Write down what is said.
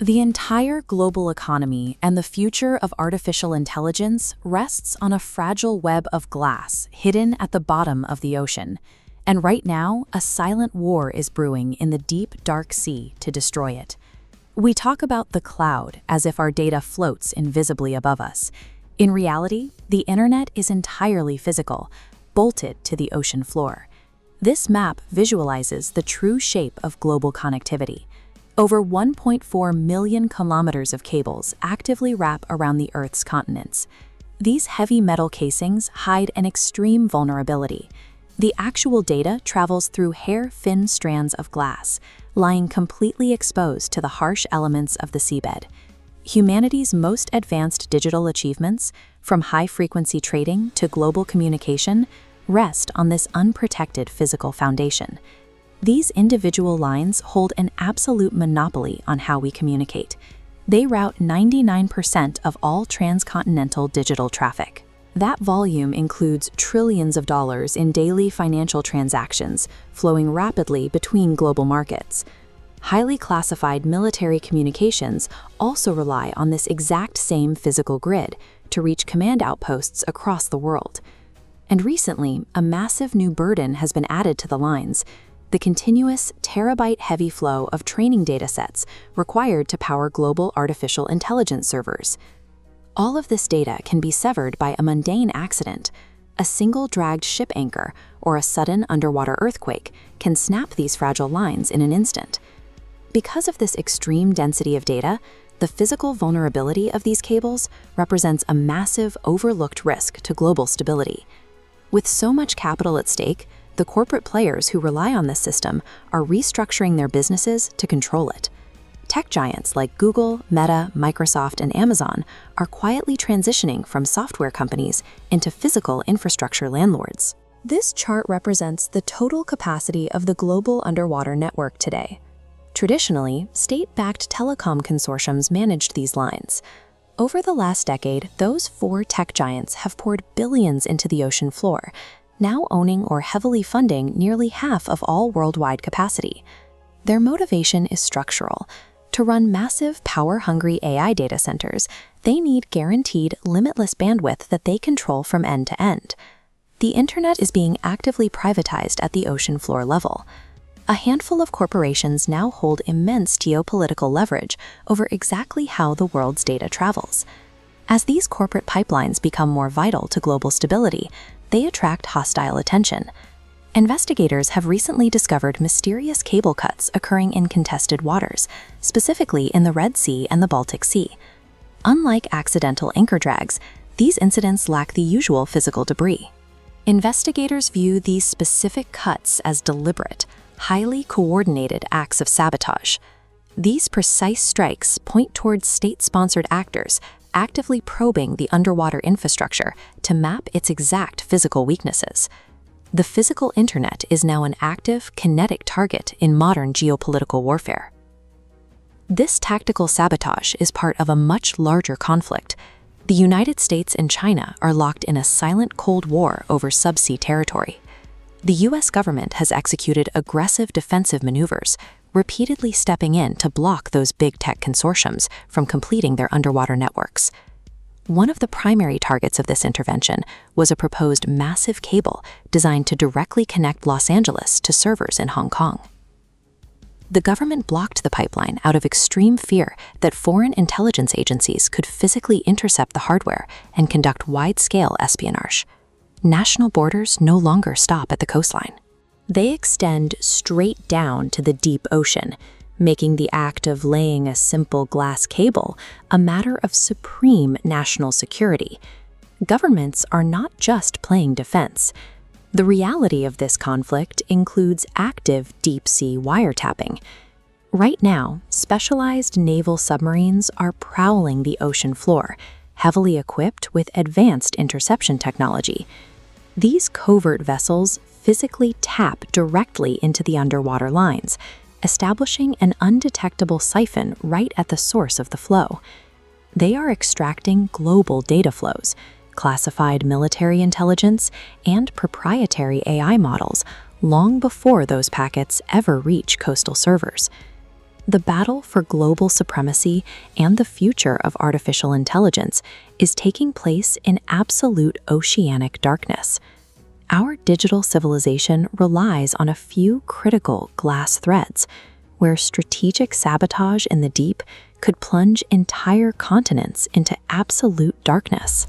The entire global economy and the future of artificial intelligence rests on a fragile web of glass hidden at the bottom of the ocean. And right now, a silent war is brewing in the deep, dark sea to destroy it. We talk about the cloud as if our data floats invisibly above us. In reality, the internet is entirely physical, bolted to the ocean floor. This map visualizes the true shape of global connectivity. Over 1.4 million kilometers of cables actively wrap around the Earth's continents. These heavy metal casings hide an extreme vulnerability. The actual data travels through hair-thin strands of glass, lying completely exposed to the harsh elements of the seabed. Humanity's most advanced digital achievements, from high-frequency trading to global communication, rest on this unprotected physical foundation. These individual lines hold an absolute monopoly on how we communicate. They route 99% of all transcontinental digital traffic. That volume includes trillions of dollars in daily financial transactions flowing rapidly between global markets. Highly classified military communications also rely on this exact same physical grid to reach command outposts across the world. And recently, a massive new burden has been added to the lines: the continuous terabyte-heavy flow of training datasets required to power global artificial intelligence servers. All of this data can be severed by a mundane accident. A single dragged ship anchor or a sudden underwater earthquake can snap these fragile lines in an instant. Because of this extreme density of data, the physical vulnerability of these cables represents a massive, overlooked risk to global stability. With so much capital at stake, the corporate players who rely on this system are restructuring their businesses to control it. Tech giants like Google, Meta, Microsoft, and Amazon are quietly transitioning from software companies into physical infrastructure landlords. This chart represents the total capacity of the global underwater network today. Traditionally, state-backed telecom consortiums managed these lines. Over the last decade, those four tech giants have poured billions into the ocean floor, now owning or heavily funding nearly half of all worldwide capacity. Their motivation is structural. To run massive, power-hungry AI data centers, they need guaranteed, limitless bandwidth that they control from end to end. The internet is being actively privatized at the ocean floor level. A handful of corporations now hold immense geopolitical leverage over exactly how the world's data travels. As these corporate pipelines become more vital to global stability, they attract hostile attention. Investigators have recently discovered mysterious cable cuts occurring in contested waters, specifically in the Red Sea and the Baltic Sea. Unlike accidental anchor drags, these incidents lack the usual physical debris. Investigators view these specific cuts as deliberate, highly coordinated acts of sabotage. These precise strikes point towards state-sponsored actors actively probing the underwater infrastructure to map its exact physical weaknesses. The physical internet is now an active, kinetic target in modern geopolitical warfare. This tactical sabotage is part of a much larger conflict. The United States and China are locked in a silent Cold War over subsea territory. The U.S. government has executed aggressive defensive maneuvers, repeatedly stepping in to block those big tech consortiums from completing their underwater networks. One of the primary targets of this intervention was a proposed massive cable designed to directly connect Los Angeles to servers in Hong Kong. The government blocked the pipeline out of extreme fear that foreign intelligence agencies could physically intercept the hardware and conduct wide-scale espionage. National borders no longer stop at the coastline. They extend straight down to the deep ocean, making the act of laying a simple glass cable a matter of supreme national security. Governments are not just playing defense. The reality of this conflict includes active deep-sea wiretapping. Right now, specialized naval submarines are prowling the ocean floor, heavily equipped with advanced interception technology. These covert vessels physically tap directly into the underwater lines, establishing an undetectable siphon right at the source of the flow. They are extracting global data flows, classified military intelligence, and proprietary AI models long before those packets ever reach coastal servers. The battle for global supremacy and the future of artificial intelligence is taking place in absolute oceanic darkness. Our digital civilization relies on a few critical glass threads, where strategic sabotage in the deep could plunge entire continents into absolute darkness.